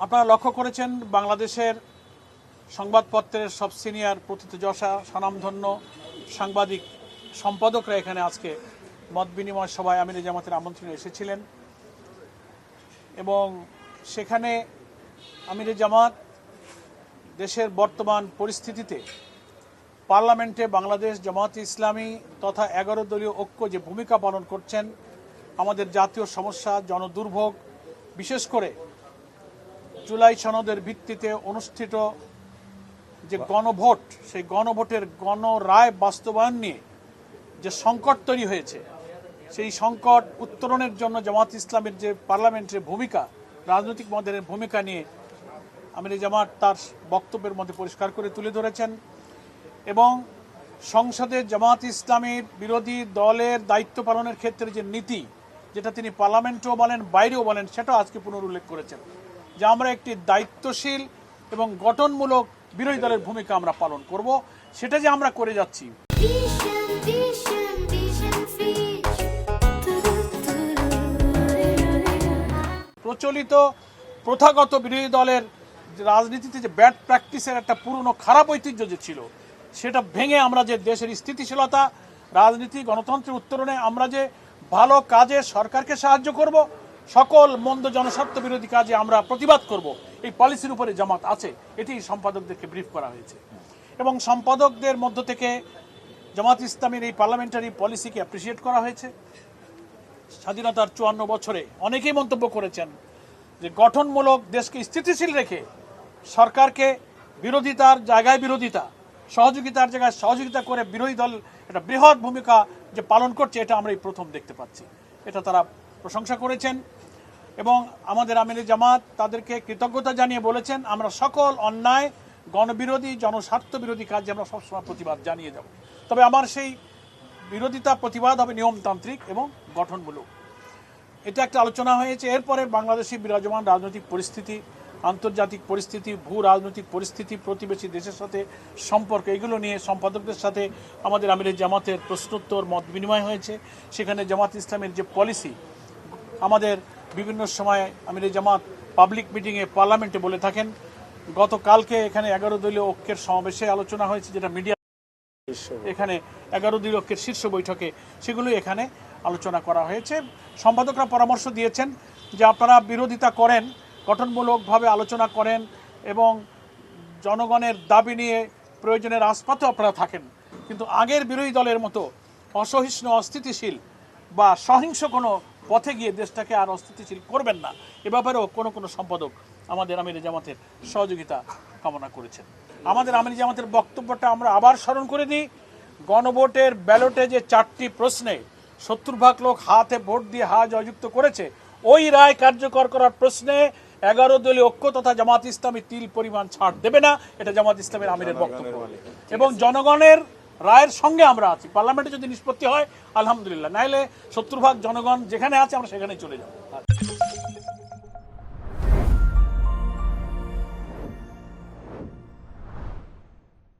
আপনারা লক্ষ্য করেছেন বাংলাদেশের সংবাদপত্রের সব সিনিয়র প্রথিতযশা স্বনামধন্য সাংবাদিক সম্পাদকরা এখানে আজকে মত বিনিময় সভায় আমিরে জামাতের আমন্ত্রণে এসেছিলেন এবং সেখানে আমিরে জামাত দেশের বর্তমান পরিস্থিতিতে পার্লামেন্টে বাংলাদেশ জামাত ইসলামী তথা 11 দলীয় ঐক্য যে ভূমিকা পালন করছেন আমাদের জাতীয় সমস্যা জনদুর্ভোগ বিশেষ করে জুলাই সনদের ভিত্তিতে অনুষ্ঠিত যে গণভোট সেই গণভোটের গণরায় বাস্তবায়ন নিয়ে যে সংকট তৈরি হয়েছে সেই সংকট উত্তরণের জন্য জামাত ইসলামের যে পার্লামেন্টের ভূমিকা রাজনৈতিক মদের ভূমিকা নিয়ে আমিরে জামাত তার বক্তব্যের মধ্যে পরিষ্কার করে তুলে ধরেছেন এবং সংসদে জামাত ইসলামীর বিরোধী দলের দায়িত্ব পালনের ক্ষেত্রে যে নীতি যেটা তিনি পার্লামেন্টেও বলেন বাইরেও বলেন সেটাও আজকে পুনরুল্লেখ করেছেন যে আমরা একটি দায়িত্বশীল এবং গঠনমূলক বিরোধী দলের ভূমিকা আমরা পালন করব সেটা যে আমরা করে যাচ্ছি প্রচলিত প্রথাগত বিরোধী দলের রাজনীতিতে যে ব্যাড প্র্যাকটিসের একটা পুরনো খারাপ ঐতিহ্য যে ছিল সেটা ভেঙে আমরা যে দেশের স্থিতিশীলতা রাজনীতি গণতন্ত্রের উত্তরণে আমরা যে ভালো কাজে সরকারকে সাহায্য করব সকল মন্দ জনস্বার্থ বিরোধী কাজে আমরা প্রতিবাদ করব এই পলিসির উপরে জামাত আছে এটি সম্পাদকদেরকে ব্রিফ করা হয়েছে এবং সম্পাদকদের মধ্য থেকে জামাত ইসলামের এই পার্লামেন্টারি পলিসিকে অ্যাপ্রিসিয়েট করা হয়েছে স্বাধীনতার 54 বছরে অনেকেই মন্তব্য করেছেন যে গঠনমূলক দেশকে স্থিতিশীল রেখে সরকারকে বিরোধিতার জায়গায় বিরোধিতা সহযোগিতার জায়গায় সহযোগিতা করে বিরোধী দল একটা বৃহৎ ভূমিকা যে পালন করছে এটা আমরা এই প্রথম দেখতে পাচ্ছি এটা তারা প্রশংসা করেছেন এবং আমাদের আমিরে জামাত তাদেরকে কৃতজ্ঞতা জানিয়ে বলেছেন আমরা সকল অন্যায় গণবিরোধী জনস্বার্থ বিরোধী কাজে আমরা সবসময় প্রতিবাদ জানিয়ে যাব তবে আমার সেই বিরোধিতা প্রতিবাদ হবে নিয়মতান্ত্রিক এবং গঠনমূলক এটা একটা আলোচনা হয়েছে এরপরে বাংলাদেশি বিরাজমান রাজনৈতিক পরিস্থিতি আন্তর্জাতিক পরিস্থিতি ভূ রাজনৈতিক পরিস্থিতি প্রতিবেশী দেশের সাথে সম্পর্ক এগুলো নিয়ে সম্পাদকদের সাথে আমাদের আমিরে জামাতের প্রশ্নোত্তর মত বিনিময় হয়েছে সেখানে জামাত ইসলামের যে পলিসি আমাদের বিভিন্ন সময় আমিরে জামাত পাবলিক মিটিংয়ে পার্লামেন্টে বলে থাকেন গতকালকে এখানে 11 দলীয় ঐক্যের সমাবেশে আলোচনা হয়েছে যেটা মিডিয়া এখানে 11 দলীয় ঐক্যের শীর্ষ বৈঠকে সেগুলোই এখানে আলোচনা করা হয়েছে সম্পাদকরা পরামর্শ দিয়েছেন যে আপনারা বিরোধিতা করেন গঠনমূলকভাবে আলোচনা করেন এবং জনগণের দাবি নিয়ে প্রয়োজনের আস্পাতে আপনারা থাকেন কিন্তু আগের বিরোধী দলের মতো অসহিষ্ণু অস্থিতিশীল বা সহিংস কোনো পথে গিয়ে দেশটাকে আর অস্থিতিশীল করবেন না এ ব্যাপারেও কোনো সম্পাদক আমাদের আমিরে জামাতের সহযোগিতা কামনা করেছেন আমাদের আমিরে জামাতের বক্তব্যটা আমরা আবার স্মরণ করে দিই গণভোটের ব্যালটে যে 4টি প্রশ্নে 70% লোক হাতে ভোট দিয়ে জয়যুক্ত করেছে ওই রায় কার্যকর করার প্রশ্নে 11 দলীয় ঐক্য তথা জামাত ইসলামী তিল পরিমাণ ছাড় দেবে না এটা জামাত ইসলামের আমিরের বক্তব্য এবং জনগণের রায়ের সঙ্গে আমরা আছি পার্লামেন্টে যদি নিষ্পত্তি হয় আলহামদুলিল্লাহ নাইলে 70% জনগণ যেখানে আছে আমরা সেখানে চলে যাব